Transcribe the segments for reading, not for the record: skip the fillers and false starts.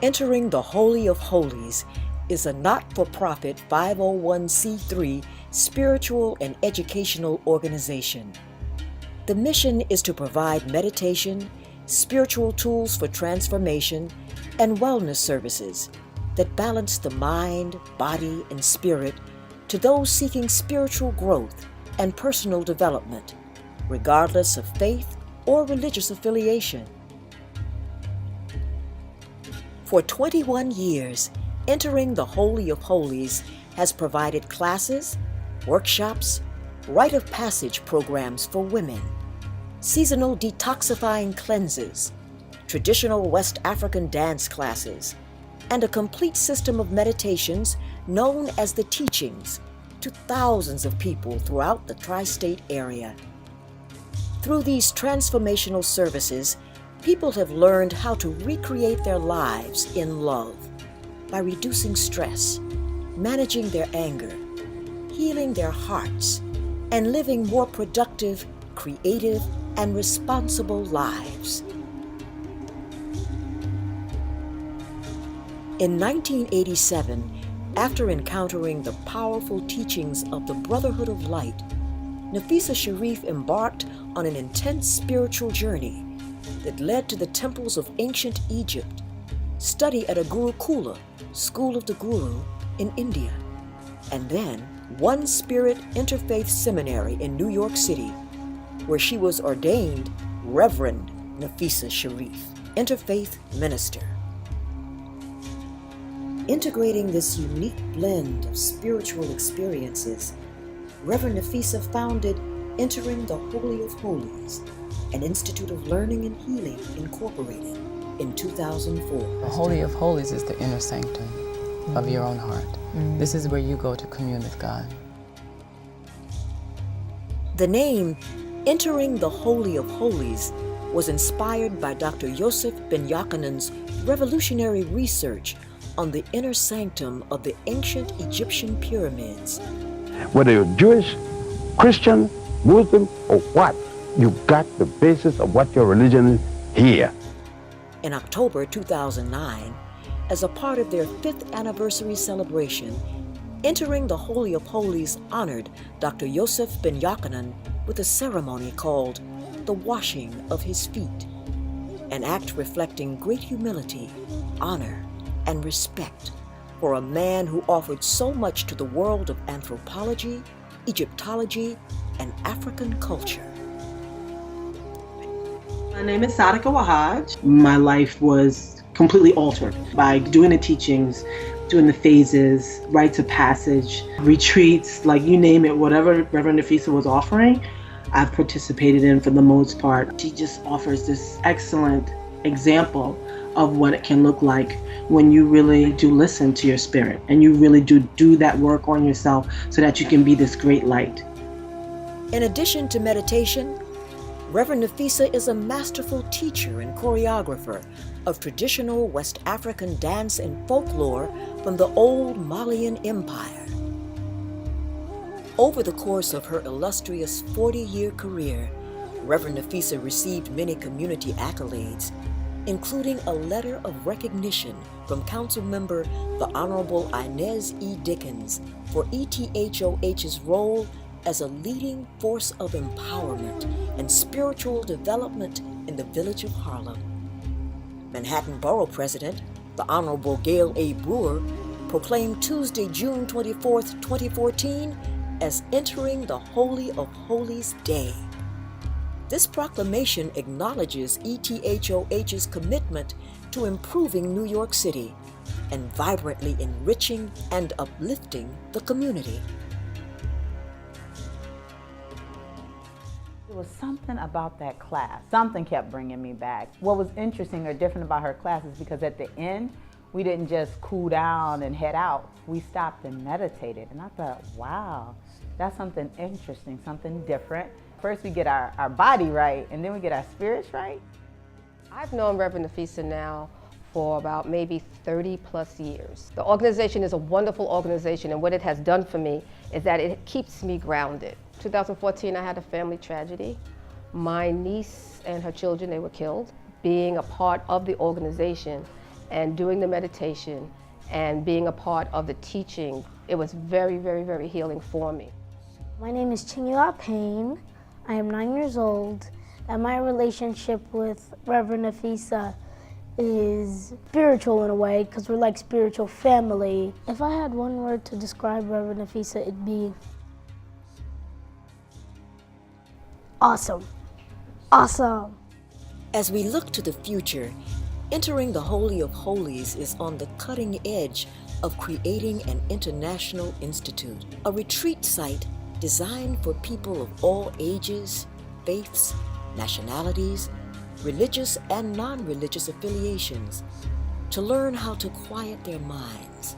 Entering the Holy of Holies is a not-for-profit 501c3 spiritual and educational organization. The mission is to provide meditation, spiritual tools for transformation, and wellness services that balance the mind, body, and spirit to those seeking spiritual growth and personal development, regardless of faith or religious affiliation. For 21 years, Entering the Holy of Holies has provided classes, workshops, rite of passage programs for women, seasonal detoxifying cleanses, traditional West African dance classes, and a complete system of meditations known as the Teachings to thousands of people throughout the tri-state area. Through these transformational services, people have learned how to recreate their lives in love by reducing stress, managing their anger, healing their hearts, and living more productive, creative, and responsible lives. In 1987, after encountering the powerful teachings of the Brotherhood of Light, Nafisa Sharif embarked on an intense spiritual journey that led to the temples of ancient Egypt, study at a Gurukula, School of the Guru, in India, and then One Spirit Interfaith Seminary in New York City, where she was ordained Reverend Nafisa Sharif, Interfaith Minister. Integrating this unique blend of spiritual experiences, Reverend Nafisa founded Entering the Holy of Holies, an Institute of Learning and Healing Incorporated, in 2004. The Holy of Holies is the inner sanctum of your own heart. This is where you go to commune with God. The name Entering the Holy of Holies was inspired by Dr. Yosef Ben Yachanan's revolutionary research on the inner sanctum of the ancient Egyptian pyramids. Whether you're Jewish, Christian, Muslim, or what, you got the basis of what your religion is here. In October 2009, as a part of their 5th anniversary celebration, Entering the Holy of Holies honored Dr. Yosef Ben Yachanan with a ceremony called the Washing of His Feet, an act reflecting great humility, honor, and respect for a man who offered so much to the world of anthropology, Egyptology, and African culture. My name is Sadika Wahaj. My life was completely altered by doing the teachings, doing the phases, rites of passage, retreats, like you name it, whatever Reverend Nafisa was offering, I've participated in for the most part. She just offers this excellent example of what it can look like when you really do listen to your spirit and you really do that work on yourself so that you can be this great light. In addition to meditation, Reverend Nafisa is a masterful teacher and choreographer of traditional West African dance and folklore from the old Malian Empire. Over the course of her illustrious 40-year career, Reverend Nafisa received many community accolades, including a letter of recognition from Council Member the Honorable Inez E. Dickens for ETHOH's role as a leading force of empowerment and spiritual development in the village of Harlem. Manhattan Borough President, the Honorable Gail A. Brewer, proclaimed Tuesday, June 24, 2014, as Entering the Holy of Holies Day. This proclamation acknowledges ETHOH's commitment to improving New York City and vibrantly enriching and uplifting the community. There was something about that class. Something kept bringing me back. What was interesting or different about her class is because at the end, we didn't just cool down and head out. We stopped and meditated. And I thought, wow, that's something interesting, something different. First we get our body right, and then we get our spirits right. I've known Reverend Nafisa now for about maybe 30 plus years. The organization is a wonderful organization, and what it has done for me is that it keeps me grounded. 2014, I had a family tragedy. My niece and her children, they were killed. Being a part of the organization and doing the meditation and being a part of the teaching, it was very, very, very healing for me. My name is Chingyua Payne. I am 9 years old, and my relationship with Reverend Nafisa is spiritual in a way, because we're like spiritual family. If I had one word to describe Reverend Nafisa, it'd be awesome. Awesome. As we look to the future, entering the Holy of Holies is on the cutting edge of creating an international institute, a retreat site designed for people of all ages, faiths, nationalities, religious and non-religious affiliations, to learn how to quiet their minds,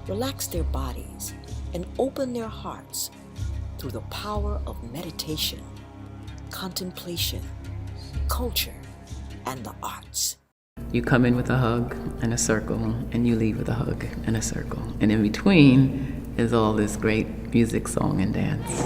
relax their bodies, and open their hearts through the power of meditation, contemplation, culture, and the arts. You come in with a hug and a circle, and you leave with a hug and a circle. And in between is all this great music, song, and dance.